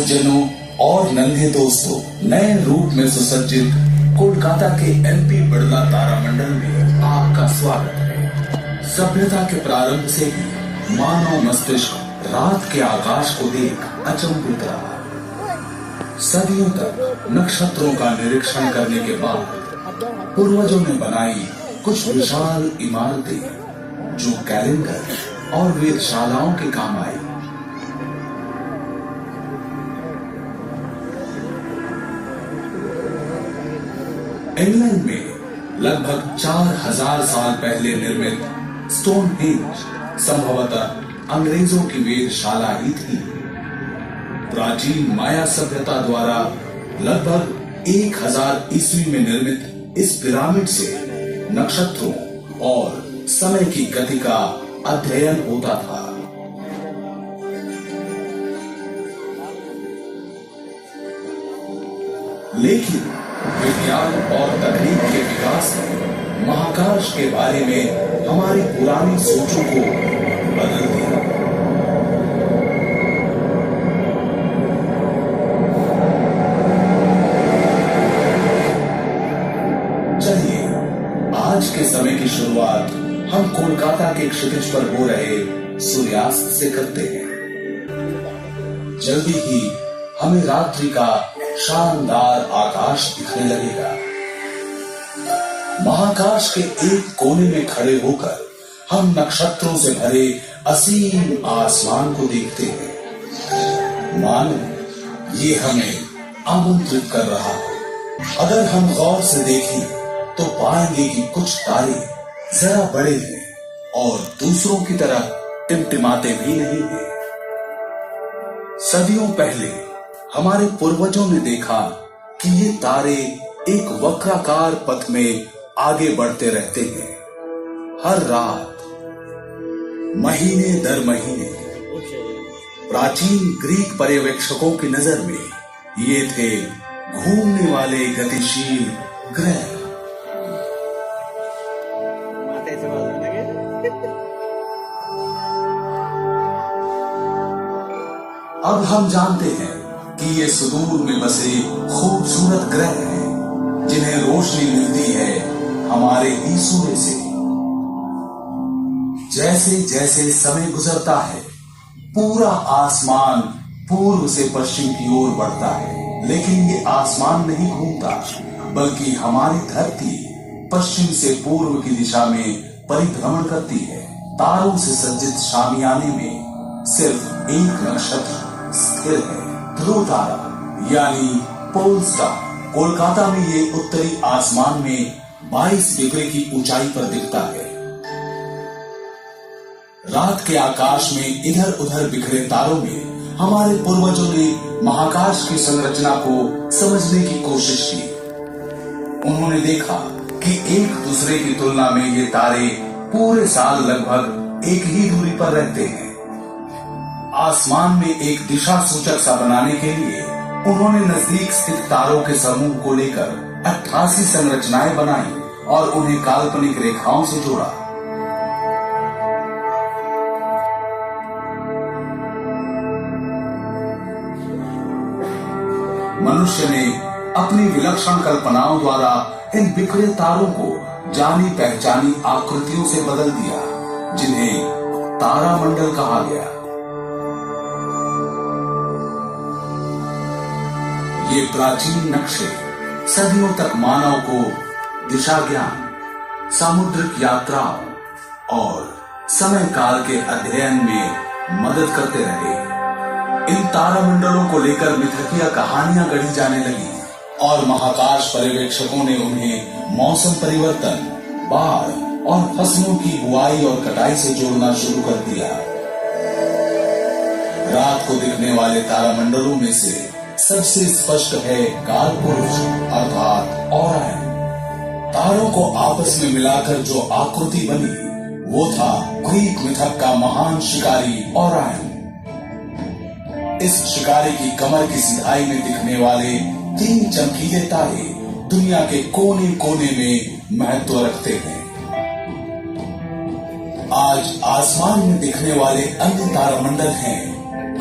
सज्जनों और नन्हे दोस्तों, नए रूप में सुसज्जित कोलकाता के एलपी बिड़ला तारामंडल में आपका स्वागत है। सभ्यता के प्रारंभ से ही मानव मस्तिष्क रात के आकाश को देख अचंभित रहा। सदियों तक नक्षत्रों का निरीक्षण करने के बाद पूर्वजों ने बनाई कुछ विशाल इमारतें जो कैलेंडर और वेधशालाओं के काम आई। इंग्लैंड में लगभग 4000 साल पहले निर्मित स्टोनहेंज संभवतः अंग्रेजों की वेधशाला ही थी। प्राचीन माया सभ्यता द्वारा लगभग 1000 ईस्वी में निर्मित इस पिरामिड से नक्षत्रों और समय की गति का अध्ययन होता था। लेकिन विज्ञान और तकनीक के विकास ने महाकाश के बारे में हमारी पुरानी सोचों को बदल दिया। चलिए आज के समय की शुरुआत हम कोलकाता के क्षितिज पर हो रहे सूर्यास्त से करते हैं। जल्दी ही हमें रात्रि का शानदार आकाश दिखने लगेगा। महाकाश के एक कोने में खड़े होकर हम नक्षत्रों से भरे असीम आसमान को देखते हैं, मानो ये हमें आमंत्रित कर रहा हो। अगर हम गौर से देखें तो पाएंगे कि कुछ तारे जरा बड़े हैं और दूसरों की तरह टिमटिमाते भी नहीं हैं। सदियों पहले हमारे पूर्वजों ने देखा कि ये तारे एक वक्राकार पथ में आगे बढ़ते रहते हैं। हर रात, महीने दर महीने, प्राचीन ग्रीक पर्यवेक्षकों की नजर में ये थे घूमने वाले गतिशील ग्रह। अब हम जानते हैं कि ये सुदूर में बसे खूबसूरत ग्रह हैं, जिन्हें रोशनी मिलती है हमारे ही सूर्य से। जैसे जैसे समय गुजरता है, पूरा आसमान पूर्व से पश्चिम की ओर बढ़ता है, लेकिन ये आसमान नहीं घूमता, बल्कि हमारी धरती पश्चिम से पूर्व की दिशा में परिभ्रमण करती है। तारों से सज्जित शामियाने में सिर्फ एक नक्षत्र स्थिर है, ध्रुव तारा यानी पोल स्टार। कोलकाता में ये उत्तरी आसमान में 22 डिग्री की ऊंचाई पर दिखता है। रात के आकाश में इधर उधर बिखरे तारों में हमारे पूर्वजों ने महाकाश की संरचना को समझने की कोशिश की। उन्होंने देखा कि एक दूसरे की तुलना में ये तारे पूरे साल लगभग एक ही दूरी पर रहते हैं। आसमान में एक दिशा सूचक सा बनाने के लिए उन्होंने नजदीक स्थित तारों के समूह को लेकर 88 संरचनाएं बनाई और उन्हें काल्पनिक रेखाओं से जोड़ा। मनुष्य ने अपनी विलक्षण कल्पनाओं द्वारा इन बिखरे तारों को जानी पहचानी आकृतियों से बदल दिया, जिन्हें तारामंडल कहा गया। ये प्राचीन नक्शे सदियों तक मानव को दिशा ज्ञान, सामुद्रिक यात्राओं और समय काल के अध्ययन में मदद करते रहे। इन तारामंडलों को लेकर मिथकीय कहानियां गढ़ी जाने लगी और महाकाश पर्यवेक्षकों ने उन्हें मौसम परिवर्तन, बाढ़ और फसलों की बुआई और कटाई से जोड़ना शुरू कर दिया। रात को दिखने वाले तारामंडलों में से सबसे स्पष्ट है कालपुरुष अर्थात ओरायन। तारों को आपस में मिलाकर जो आकृति बनी वो था ग्रीक मिथक का महान शिकारी ओरायन। इस शिकारी की कमर की सिधाई में दिखने वाले 3 चमकीले तारे दुनिया के कोने कोने में महत्व रखते हैं। आज आसमान में दिखने वाले अन्य तारामंडल हैं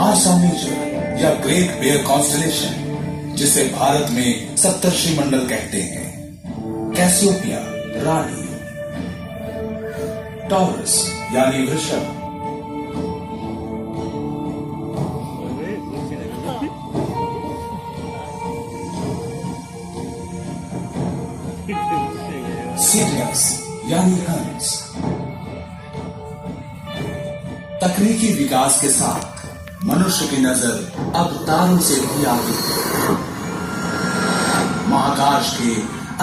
आशा मेजर या ग्रेट बेयर कॉन्स्टलेशन, जिसे भारत में सप्तर्षि मंडल कहते हैं, कैसियोपिया रानी, टॉरस यानी वृषभ, सिरियस यानी हंस। तकनीकी विकास के साथ मनुष्य की नजर अब तारों से भी आगे है। महाकाश के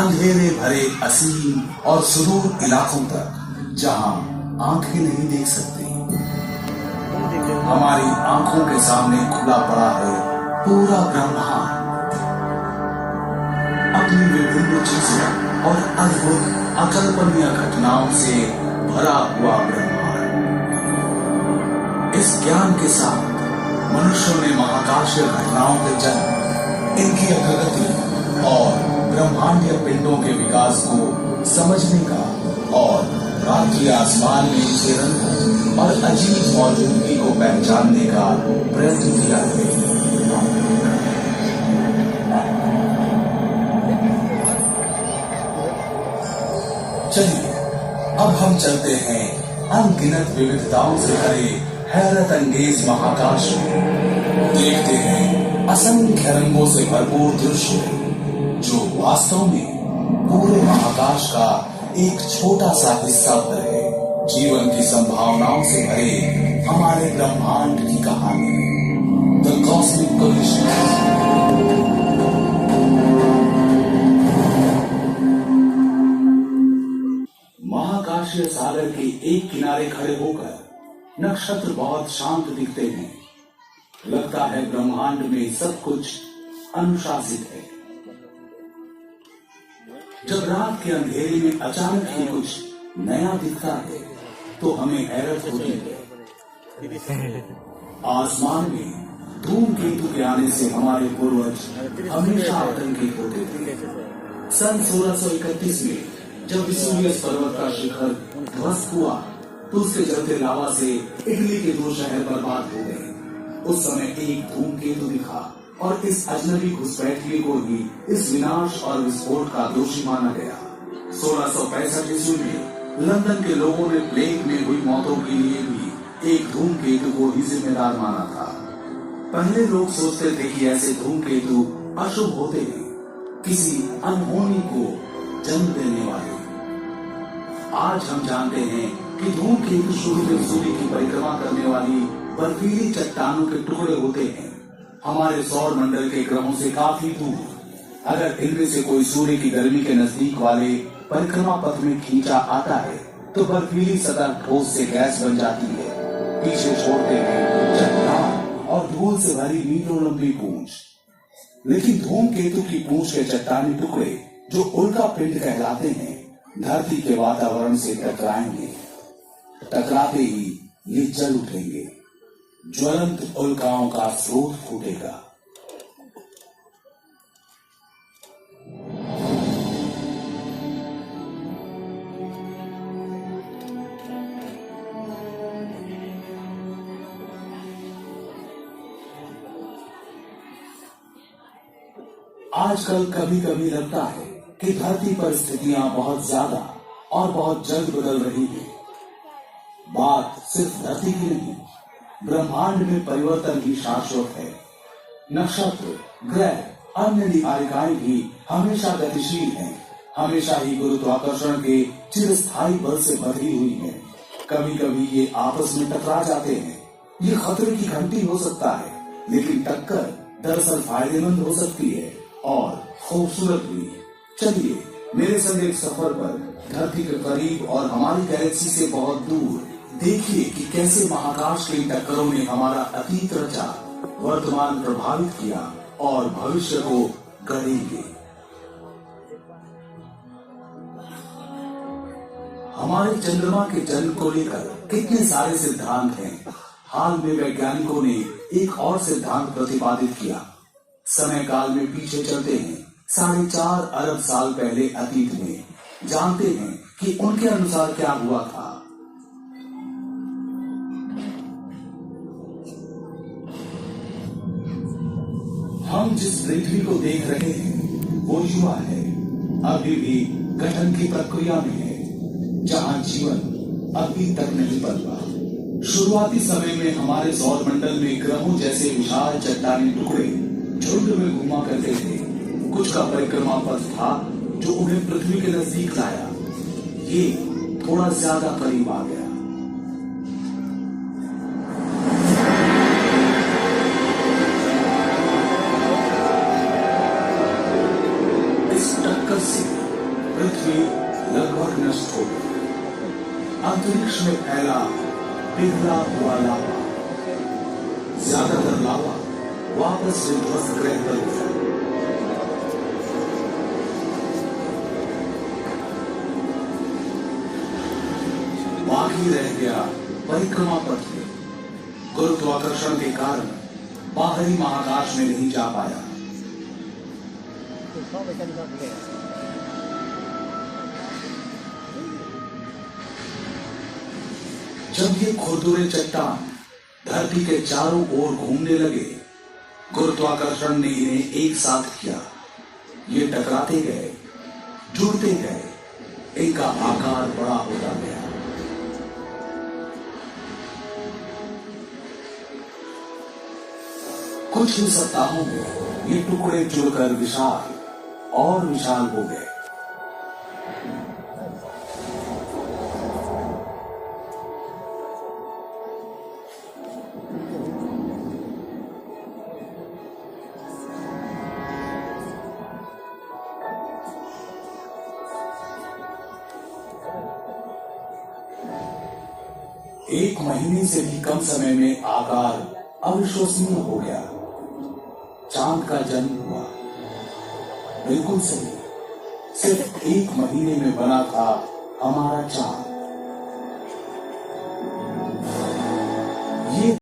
अंधेरे भरे असीम और सुदूर इलाकों तक, जहां आंखें नहीं देख सकती, हमारी आंखों के सामने खुला पड़ा है पूरा ब्रह्मांड। अपनी विभिन्न चीजों और अद्भुत अकल्पनीय घटनाओं से भरा हुआ ब्रह्मांड। इस ज्ञान के साथ मनुष्यों ने महाकाशीय घटनाओं के जन्म, इनकी अग्रगति और ब्रह्मांडीय पिंडों के विकास को समझने का और रात्रि आसमान में इनके रंगों और अजीब मौजूदगी को पहचानने का प्रयत्न किया है। चलिए अब हम चलते हैं अनगिनत विविधताओं से भरे हैरत अंगेज महाकाश में। देखते हैं असंख्य रंगों से भरपूर दृश्य, जो वास्तव में पूरे महाकाश का एक छोटा सा हिस्सा है। जीवन की संभावनाओं से भरे हमारे ब्रह्मांड की कहानी, द कॉस्मिक कोलिशन। महाकाशीय सागर के एक किनारे खड़े होकर नक्षत्र बहुत शांत दिखते हैं। लगता है ब्रह्मांड में सब कुछ अनुशासित है। जब रात के अंधेरे में अचानक ही कुछ नया दिखता है तो हमें हैरत होती है। आसमान में धूमकेतु के आने से हमारे पूर्वज हमेशा आतंकित होते थे। सन 1631 में जब विसुवियस पर्वत का शिखर ध्वस्त हुआ तो उसके जलते लावा से इटली के 2 शहर बर्बाद हो गए। उस समय एक धूमकेतु दिखा और इस अजनबी घुसपैठिए को ही इस विनाश और विस्फोट का दोषी माना गया। 1665 ईस्वी में लंदन के लोगों ने प्लेग में हुई मौतों के लिए भी एक धूमकेतु को ही जिम्मेदार माना था। पहले लोग सोचते थे कि ऐसे धूमकेतु अशुभ होते हैं, किसी अनहोनी को जन्म देने वाले। आज हम जानते हैं कि धूमकेतु शुरू में सूर्य की परिक्रमा करने वाली बर्फीली चट्टानों के टुकड़े होते हैं, हमारे सौर मंडल के ग्रहों से काफी दूर। अगर इनमें से कोई सूर्य की गर्मी के नजदीक वाले परिक्रमा पथ में खींचा आता है तो बर्फीली सतह ठोस से गैस बन जाती है। पीछे छोड़ते हैं चट्टान और धूल से भरी मीलों लंबी पूंछ। लेकिन धूमकेतु की पूंछ के चट्टानी टुकड़े, जो उल्का पिंड कहलाते हैं, धरती के वातावरण से टकराएंगे। टकराते ही ये जल उठेंगे, ज्वलंत उल्काओं का स्रोत फूटेगा। आजकल कभी कभी लगता है कि धरती पर स्थितियां बहुत ज्यादा और बहुत जल्द बदल रही है। बात सिर्फ धरती की नहीं, ब्रह्मांड में परिवर्तन भी शाश्वत है। नक्षत्र, ग्रह, अन्य निहारिकाएं भी हमेशा गतिशील हैं, हमेशा ही गुरुत्वाकर्षण के चिरस्थायी बल से बंधी हुई हैं। कभी कभी ये आपस में टकरा जाते हैं। ये खतरे की घंटी हो सकता है, लेकिन टक्कर दरअसल फायदेमंद हो सकती है और खूबसूरत भी। चलिए मेरे संग एक सफर पर धरती के करीब और हमारी गैलेक्सी से बहुत दूर देखिए कि कैसे महाकाश के टक्करों ने हमारा अतीत रचा, वर्तमान प्रभावित किया और भविष्य को गढ़ेंगे। हमारे चंद्रमा के जन्म को लेकर कितने सारे सिद्धांत हैं। हाल में वैज्ञानिकों ने एक और सिद्धांत प्रतिपादित किया। समय काल में पीछे चलते हैं 4.5 अरब साल पहले अतीत में, जानते हैं कि उनके अनुसार क्या हुआ था। हम जिस पृथ्वी को देख रहे हैं वो युवा है, अभी भी गठन की प्रक्रिया में है, जहां जीवन अभी तक नहीं पनपा। शुरुआती समय में हमारे सौर मंडल में ग्रहों जैसे विशाल चट्टानी टुकड़े झुंड में घुमा करते थे। कुछ का परिक्रमा पथ था जो उन्हें पृथ्वी के नजदीक लाया। ये थोड़ा ज्यादा करीब आ गया। इस टक्कर से पृथ्वी लगभग नष्ट हो गई। अंतरिक्ष में फैला पिघला हुआ लावा, ज्यादातर लावा वापस से ध्वस्त ग्रह पर गया। बाकी रह गया परिक्रमा पथ में। गुरुत्वाकर्षण के कारण बाहरी महाकाश में नहीं जा पाया। जब ये खुरदुरे चट्टान धरती के चारों ओर घूमने लगे, गुरुत्वाकर्षण ने इन्हें एक साथ किया। ये टकराते गए, जुड़ते गए, इनका आकार बड़ा होता गया। कुछ ही सप्ताहों में ये टुकड़े जुड़कर विशाल और विशाल हो गए। एक महीने से भी कम समय में आकार अविश्वसनीय हो गया। चांद का जन्म हुआ। बिल्कुल सही, सिर्फ एक महीने में बना था हमारा चांद।